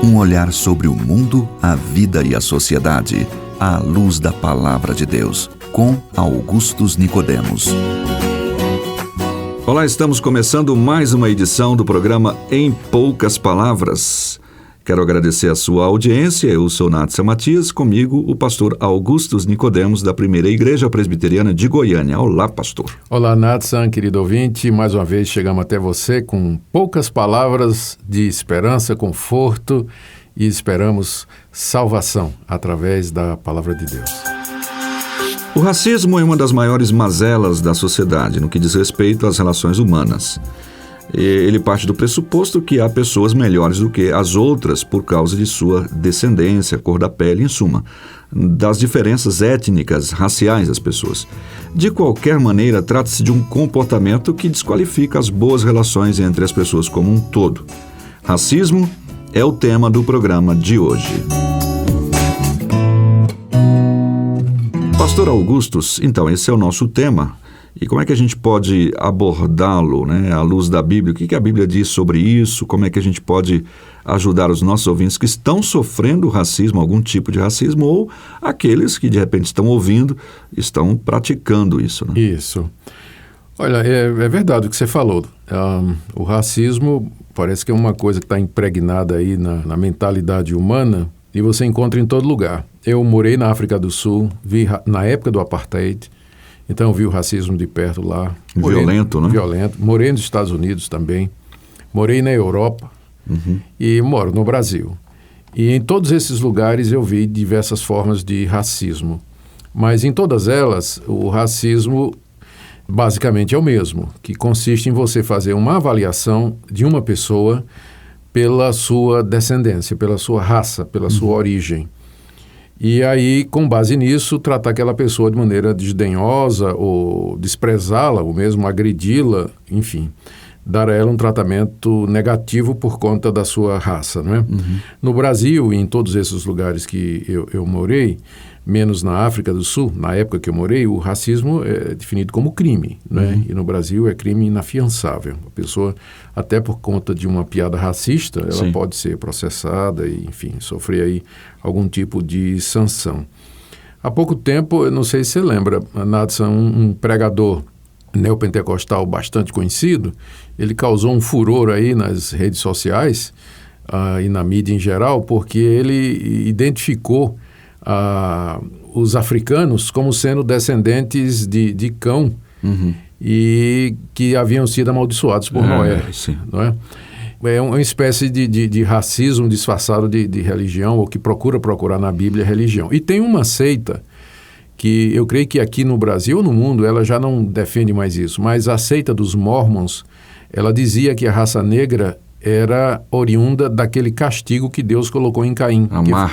Um olhar sobre o mundo, a vida e a sociedade, à luz da Palavra de Deus, com Augustus Nicodemos. Olá, estamos começando mais uma edição do programa Em Poucas Palavras. Quero agradecer a sua audiência. Eu sou Natsa Matias, comigo o pastor Augustus Nicodemos, da Primeira Igreja Presbiteriana de Goiânia. Olá, pastor. Olá, Natsa, querido ouvinte. Mais uma vez chegamos até você com poucas palavras de esperança, conforto e esperamos salvação através da Palavra de Deus. O racismo é uma das maiores mazelas da sociedade no que diz respeito às relações humanas. Ele parte do pressuposto que há pessoas melhores do que as outras por causa de sua descendência, cor da pele, em suma, das diferenças étnicas, raciais das pessoas. De qualquer maneira, trata-se de um comportamento que desqualifica as boas relações entre as pessoas como um todo. Racismo é o tema do programa de hoje. Pastor Augustus, então, esse é o nosso tema. E como é que a gente pode abordá-lo, né, à luz da Bíblia? O que a Bíblia diz sobre isso? Como é que a gente pode ajudar os nossos ouvintes que estão sofrendo racismo, algum tipo de racismo, ou aqueles que de repente estão ouvindo, estão praticando isso, né? Isso. Olha, é verdade o que você falou. O racismo parece que é uma coisa que está impregnada aí na mentalidade humana e você encontra em todo lugar. Eu morei na África do Sul, vi na época do Apartheid. Então eu vi o racismo de perto lá. Violento, né? Violento. Morei nos Estados Unidos também. Morei na Europa e moro no Brasil. E em todos esses lugares eu vi diversas formas de racismo. Mas em todas elas, o racismo basicamente é o mesmo, que consiste em você fazer uma avaliação de uma pessoa pela sua descendência, pela sua raça, pela sua origem. E aí, com base nisso, tratar aquela pessoa de maneira desdenhosa ou desprezá-la, ou mesmo agredi-la, enfim, dar a ela um tratamento negativo por conta da sua raça, não é? No Brasil e em todos esses lugares que eu morei, menos na África do Sul, na época que eu morei, o racismo é definido como crime, né? E no Brasil é crime inafiançável. A pessoa, até por conta de uma piada racista, ela pode ser processada e, enfim, sofrer aí algum tipo de sanção. Há pouco tempo, eu não sei se você lembra, Natsa, um pregador neopentecostal bastante conhecido, ele causou um furor aí nas redes sociais e na mídia em geral, porque ele identificou os africanos como sendo descendentes de cão e que haviam sido amaldiçoados por Noé. Não é? É uma espécie de racismo disfarçado de religião, ou que procurar na Bíblia religião. E tem uma seita que eu creio que aqui no Brasil ou no mundo ela já não defende mais isso, mas a seita dos Mormons, ela dizia que a raça negra era oriunda daquele castigo que Deus colocou em Caim.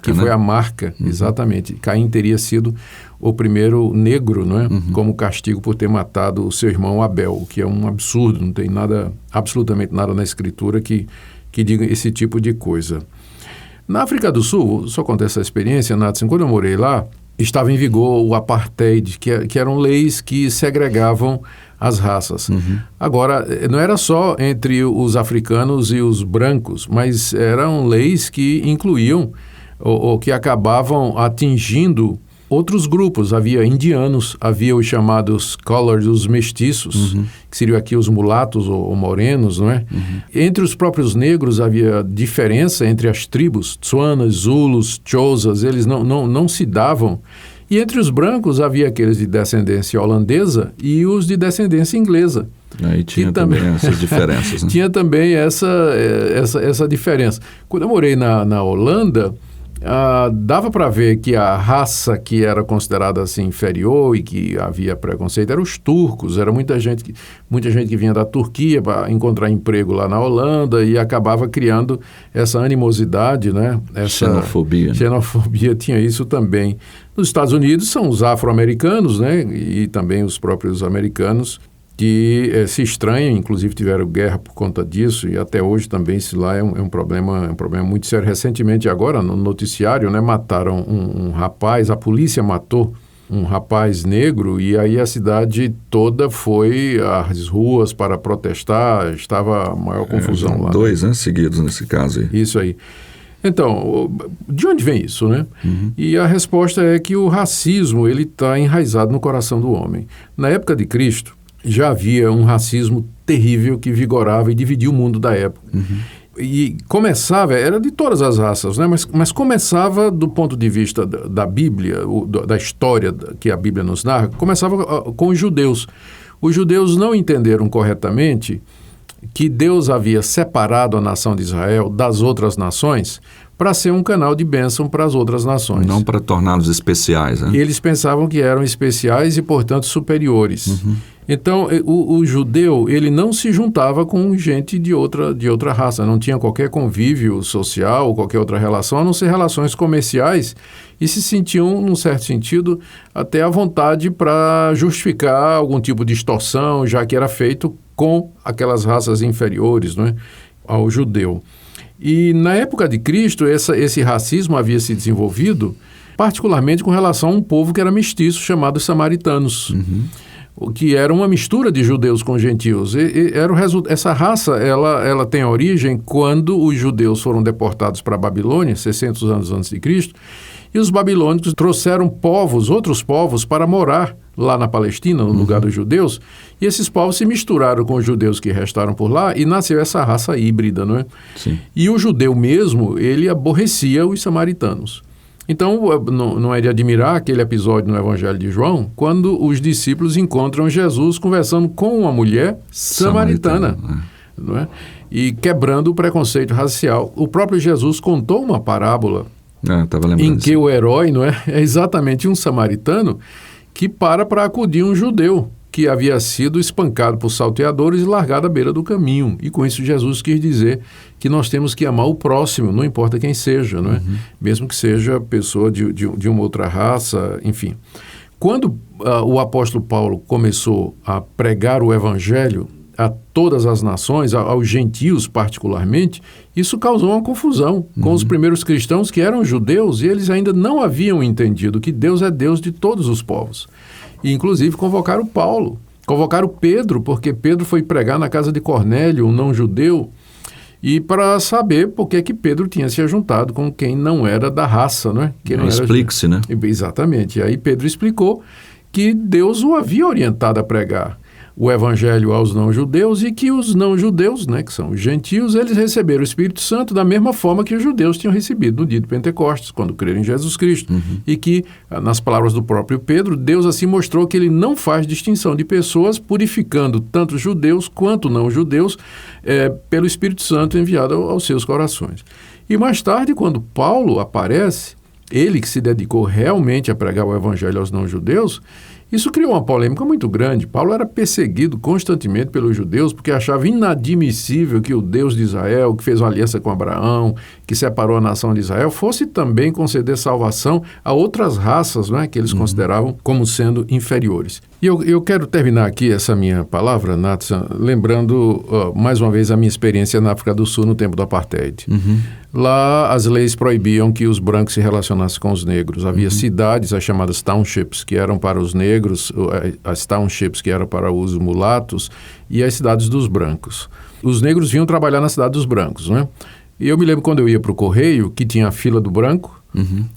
Que foi a marca, exatamente. Caim teria sido o primeiro negro, não é? Como castigo por ter matado o seu irmão Abel, o que é um absurdo, não tem nada, absolutamente nada na Escritura que diga esse tipo de coisa. Na África do Sul, só contar essa experiência, Nathan, quando eu morei lá, estava em vigor o Apartheid, que eram leis que segregavam as raças. Agora, não era só entre os africanos e os brancos, mas eram leis que incluíam ou que acabavam atingindo outros grupos. Havia indianos, havia os chamados colored, os mestiços, que seriam aqui os mulatos ou morenos, não é? Entre os próprios negros havia diferença entre as tribos, Tswanas, Zulus, Xhosas, eles não se davam. E entre os brancos havia aqueles de descendência holandesa e os de descendência inglesa. Aí tinha também essas diferenças, né? Tinha também essa diferença. Quando eu morei na Holanda, dava para ver que a raça que era considerada assim inferior e que havia preconceito eram os turcos. Era muita gente que vinha da Turquia para encontrar emprego lá na Holanda e acabava criando essa animosidade, né? Essa xenofobia tinha isso também. Nos Estados Unidos são os afro-americanos, né? E também os próprios americanos que se estranham, inclusive tiveram guerra por conta disso, e até hoje também isso lá é um problema muito sério. Recentemente agora, no noticiário, né, mataram um rapaz, a polícia matou um rapaz negro, e aí a cidade toda foi às ruas para protestar, estava a maior confusão lá. 2, né, seguidos nesse caso aí. Isso aí. Então, de onde vem isso, né? E a resposta é que o racismo ele está enraizado no coração do homem. Na época de Cristo, já havia um racismo terrível que vigorava e dividia o mundo da época. E começava, era de todas as raças, né? Mas começava do ponto de vista da Bíblia, da história que a Bíblia nos narra, começava com os judeus. Os judeus não entenderam corretamente que Deus havia separado a nação de Israel das outras nações para ser um canal de bênção para as outras nações. Não para torná-los especiais, né? Eles pensavam que eram especiais e, portanto, superiores. Então, o judeu, ele não se juntava com gente de outra raça, não tinha qualquer convívio social, qualquer outra relação, a não ser relações comerciais, e se sentiam, num certo sentido, até à vontade para justificar algum tipo de extorsão, já que era feito com aquelas raças inferiores, não é, ao judeu. E na época de Cristo, esse racismo havia se desenvolvido, particularmente com relação a um povo que era mestiço, chamado samaritanos, que era uma mistura de judeus com gentios. Essa raça ela tem origem quando os judeus foram deportados para a Babilônia, 600 anos antes de Cristo, e os babilônicos trouxeram outros povos, para morar lá na Palestina, no lugar dos judeus, e esses povos se misturaram com os judeus que restaram por lá e nasceu essa raça híbrida, não é? Sim. E o judeu mesmo, ele aborrecia os samaritanos. Então, não é de admirar aquele episódio no Evangelho de João, quando os discípulos encontram Jesus conversando com uma mulher samaritana, não é? E quebrando o preconceito racial. O próprio Jesus contou uma parábola em que o herói, não é exatamente um samaritano que para acudir um judeu que havia sido espancado por salteadores e largado à beira do caminho. E com isso Jesus quis dizer que nós temos que amar o próximo, não importa quem seja, não é? Mesmo que seja pessoa de uma outra raça, enfim. Quando o apóstolo Paulo começou a pregar o evangelho a todas as nações, aos gentios particularmente, isso causou uma confusão com os primeiros cristãos que eram judeus e eles ainda não haviam entendido que Deus é Deus de todos os povos. E, inclusive, convocaram Paulo, convocaram Pedro, porque Pedro foi pregar na casa de Cornélio, um não-judeu, e para saber por que Pedro tinha se juntado com quem não era da raça, não é? Explique-se, né? Exatamente. E aí Pedro explicou que Deus o havia orientado a pregar o evangelho aos não-judeus e que os não-judeus, né, que são os gentios, eles receberam o Espírito Santo da mesma forma que os judeus tinham recebido no dia de Pentecostes, quando creram em Jesus Cristo. E que, nas palavras do próprio Pedro, Deus assim mostrou que ele não faz distinção de pessoas, purificando tanto judeus quanto não-judeus pelo Espírito Santo enviado aos seus corações. E mais tarde, quando Paulo aparece, ele que se dedicou realmente a pregar o evangelho aos não-judeus, isso criou uma polêmica muito grande. Paulo era perseguido constantemente pelos judeus porque achava inadmissível que o Deus de Israel, que fez uma aliança com Abraão, que separou a nação de Israel, fosse também conceder salvação a outras raças, né, que eles consideravam como sendo inferiores. E eu quero terminar aqui essa minha palavra, Nathan, lembrando mais uma vez a minha experiência na África do Sul no tempo do Apartheid. Lá as leis proibiam que os brancos se relacionassem com os negros. Havia cidades, as chamadas townships, que eram para os negros, as townships que eram para os mulatos e as cidades dos brancos. Os negros vinham trabalhar na cidade dos brancos, né? E eu me lembro quando eu ia para o correio, que tinha a fila do branco,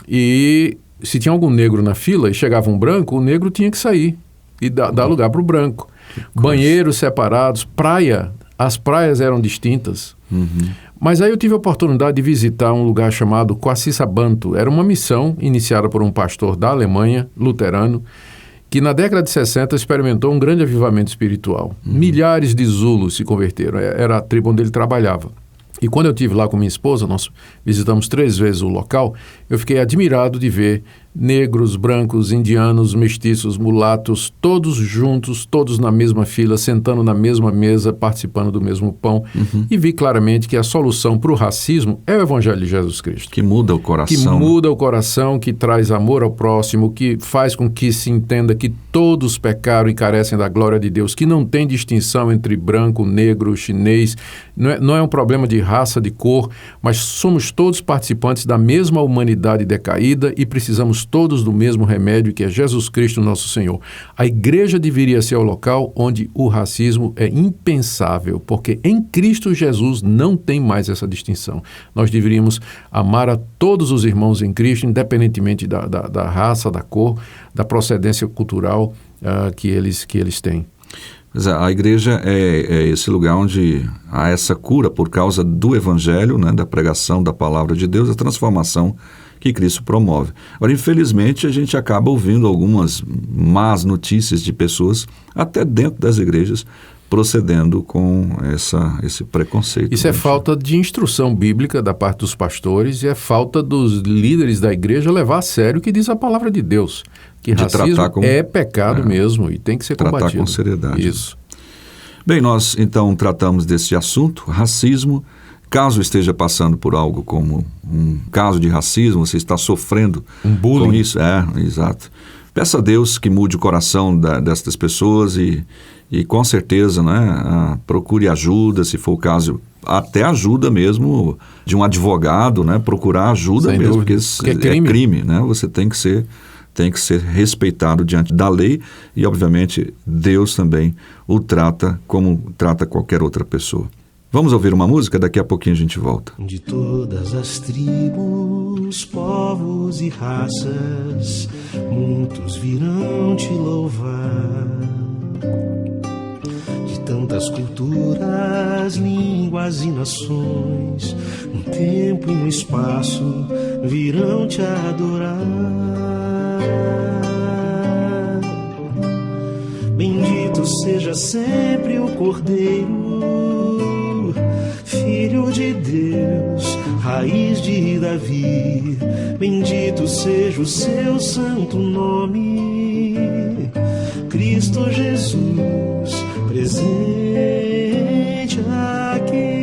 e se tinha algum negro na fila e chegava um branco, o negro tinha que sair e dar lugar para o branco. Banheiros separados, as praias eram distintas. Mas aí eu tive a oportunidade de visitar um lugar chamado Kwasisabantu. Era uma missão iniciada por um pastor da Alemanha, luterano, que na década de 60 experimentou um grande avivamento espiritual. Milhares de Zulus se converteram, era a tribo onde ele trabalhava. E quando eu estive lá com minha esposa, nós visitamos 3 vezes o local, eu fiquei admirado de ver negros, brancos, indianos, mestiços, mulatos, todos juntos, todos na mesma fila, sentando na mesma mesa, participando do mesmo pão. E vi claramente que a solução para o racismo é o Evangelho de Jesus Cristo. Que muda o coração. Que muda o coração, que traz amor ao próximo, que faz com que se entenda que todos pecaram e carecem da glória de Deus, que não tem distinção entre branco, negro, chinês. Não é um problema de raça, de cor, mas somos todos participantes da mesma humanidade decaída e precisamos precisamos todos do mesmo remédio, que é Jesus Cristo, nosso Senhor. A igreja deveria ser o local onde o racismo é impensável, porque em Cristo Jesus não tem mais essa distinção. Nós deveríamos amar a todos os irmãos em Cristo, independentemente da raça, da cor, da procedência cultural que eles têm. A igreja é esse lugar onde há essa cura por causa do evangelho, né, da pregação da palavra de Deus, a transformação que Cristo promove. Agora, infelizmente, a gente acaba ouvindo algumas más notícias de pessoas, até dentro das igrejas, procedendo com esse preconceito. Isso é falta de instrução bíblica da parte dos pastores e é falta dos líderes da igreja levar a sério o que diz a palavra de Deus. Que racismo é pecado mesmo e tem que ser combatido. Tratar com seriedade. Isso. Bem, nós então tratamos desse assunto, racismo. Caso esteja passando por algo como um caso de racismo, você está sofrendo com isso. Exato. Peça a Deus que mude o coração destas pessoas e com certeza, né, procure ajuda, se for o caso, até ajuda mesmo de um advogado, né, procurar ajuda. Sem mesmo, dúvida. Porque é crime, né, você tem que ser respeitado diante da lei e, obviamente, Deus também o trata como trata qualquer outra pessoa. Vamos ouvir uma música? Daqui a pouquinho a gente volta. De todas as tribos, povos e raças, muitos virão te louvar. De tantas culturas, línguas e nações, no tempo e no espaço, virão te adorar. Bendito seja sempre o Cordeiro, Filho de Deus, raiz de Davi. Bendito seja o seu santo nome, Cristo Jesus, presente aqui.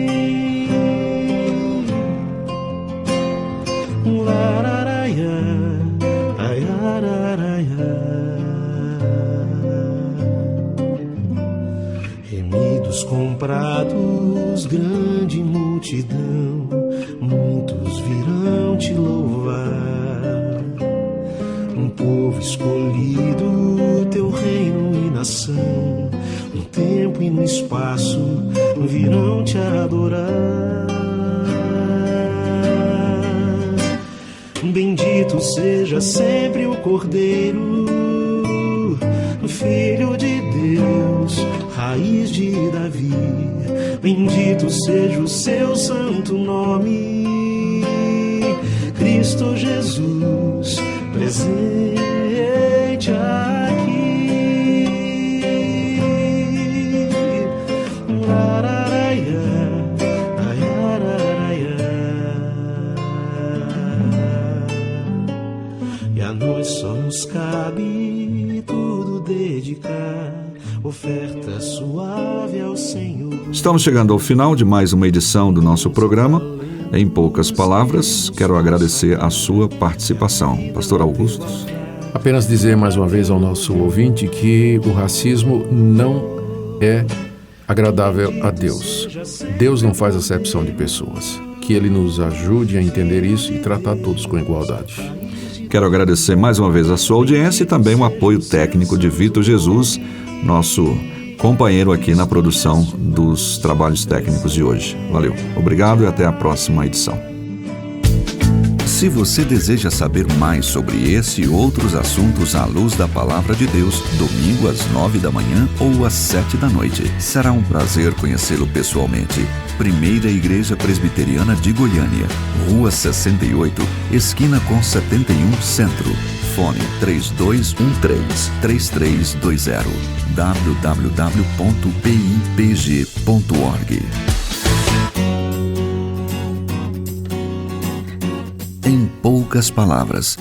Remidos, comprados, grande multidão, muitos virão te louvar. Um povo escolhido, teu reino e nação, no tempo e no espaço, virão te adorar. Bendito seja sempre o Cordeiro, Filho de Deus, raiz de Davi. Bendito seja o seu santo nome, Cristo Jesus, presente aqui. E a nós só nos cabe tudo dedicar, oferta suave ao Senhor. Estamos chegando ao final de mais uma edição do nosso programa. Em poucas palavras, quero agradecer a sua participação. Pastor Augustus. Apenas dizer mais uma vez ao nosso ouvinte que o racismo não é agradável a Deus. Deus não faz acepção de pessoas. Que Ele nos ajude a entender isso e tratar todos com igualdade. Quero agradecer mais uma vez a sua audiência e também o apoio técnico de Vitor Jesus, nosso companheiro aqui na produção dos trabalhos técnicos de hoje. Valeu, obrigado e até a próxima edição. Se você deseja saber mais sobre esse e outros assuntos à luz da Palavra de Deus, domingo às 9 da manhã ou às 7 da noite, será um prazer conhecê-lo pessoalmente. Primeira Igreja Presbiteriana de Goiânia, Rua 68, esquina com 71 Centro. Fone 3213-3320 www.pipg.org. Em poucas palavras,